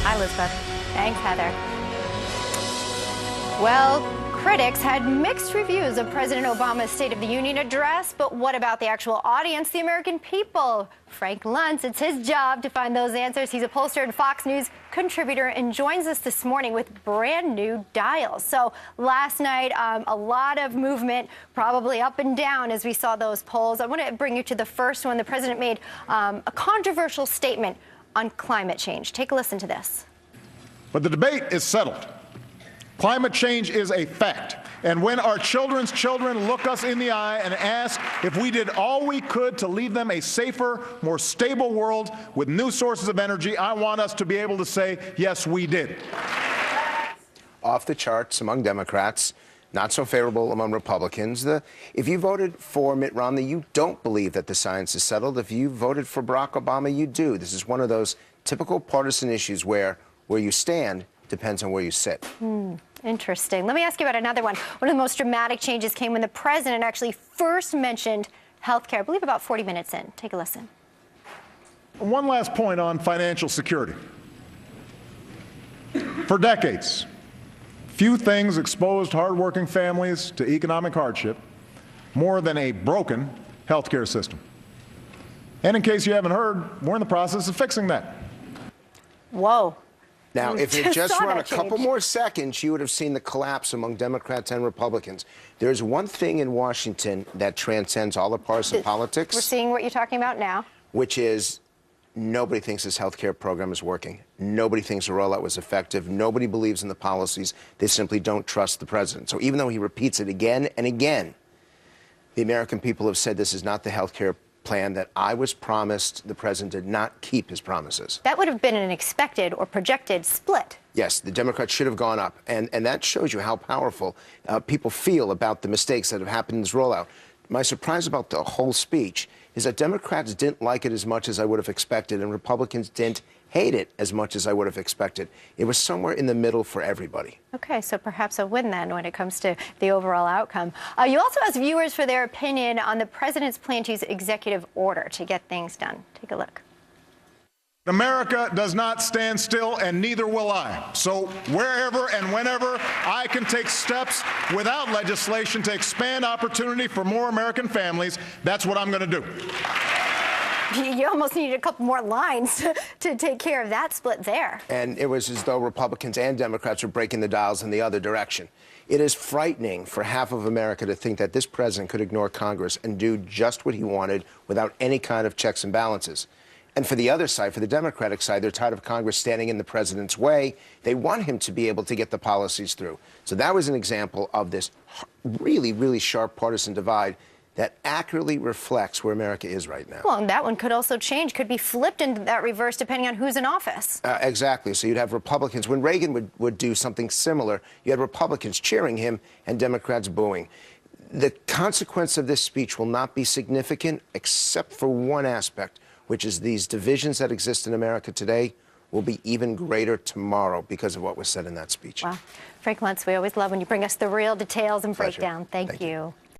Hi, Elizabeth. Thanks, Heather. Well, critics had mixed reviews of President Obama's State of the Union address, but what about the actual audience, the American people? Frank Luntz, it's his job to find those answers. He's a pollster and Fox News contributor and joins us this morning with brand new dials. So last night, a lot of movement, probably up and down as we saw those polls. I want to bring you to the first one. The president made a controversial statement on climate change. Take a listen to this. But the debate is settled. Climate change is a fact. And when our children's children look us in the eye and ask if we did all we could to leave them a safer, more stable world with new sources of energy, I want us to be able to say, yes, we did. Off the charts among Democrats, not so favorable among Republicans. If you voted for Mitt Romney, you don't believe that the science is settled. If you voted for Barack Obama, you do. This is one of those typical partisan issues where you stand depends on where you sit. Interesting. Let me ask you about another one. One of the most dramatic changes came when the president actually first mentioned health care, I believe about 40 minutes in. Take a listen. One last point on financial security. For decades, few things exposed hardworking families to economic hardship more than a broken health care system. And in case you haven't heard, we're in the process of fixing that. Whoa. Now, if it just run a couple more seconds, you would have seen the collapse among Democrats and Republicans. There's one thing in Washington that transcends all the partisan politics. We're seeing what you're talking about now. Which is nobody thinks this health care program is working. Nobody thinks the rollout was effective. Nobody believes in the policies. They simply don't trust the president. So even though he repeats it again and again, the American people have said this is not the health care plan that I was promised. The president did not keep his promises. That would have been an expected or projected split. Yes, the Democrats should have gone up. And that shows you how powerful people feel about the mistakes that have happened in this rollout. My surprise about the whole speech is that Democrats didn't like it as much as I would have expected, and Republicans didn't hate it as much as I would have expected. It was somewhere in the middle for everybody. Okay, so perhaps a win then when it comes to the overall outcome. You also asked viewers for their opinion on the president's plan to use executive order to get things done. Take a look. America does not stand still, and neither will I. So wherever and whenever I can take steps without legislation to expand opportunity for more American families, that's what I'm going to do. You almost needed a couple more lines to take care of that split there. And it was as though Republicans and Democrats were breaking the dials in the other direction. It is frightening for half of America to think that this president could ignore Congress and do just what he wanted without any kind of checks and balances. And for the other side, for the Democratic side, they're tired of Congress standing in the president's way. They want him to be able to get the policies through. So that was an example of this really, really sharp partisan divide that accurately reflects where America is right now. Well, and that one could also change, could be flipped into that reverse depending on who's in office. Exactly. So you'd have Republicans. When Reagan would do something similar, you had Republicans cheering him and Democrats booing. The consequence of this speech will not be significant except for one aspect, which is these divisions that exist in America today will be even greater tomorrow because of what was said in that speech. Wow. Frank Luntz, we always love when you bring us the real details and breakdown. Thank you.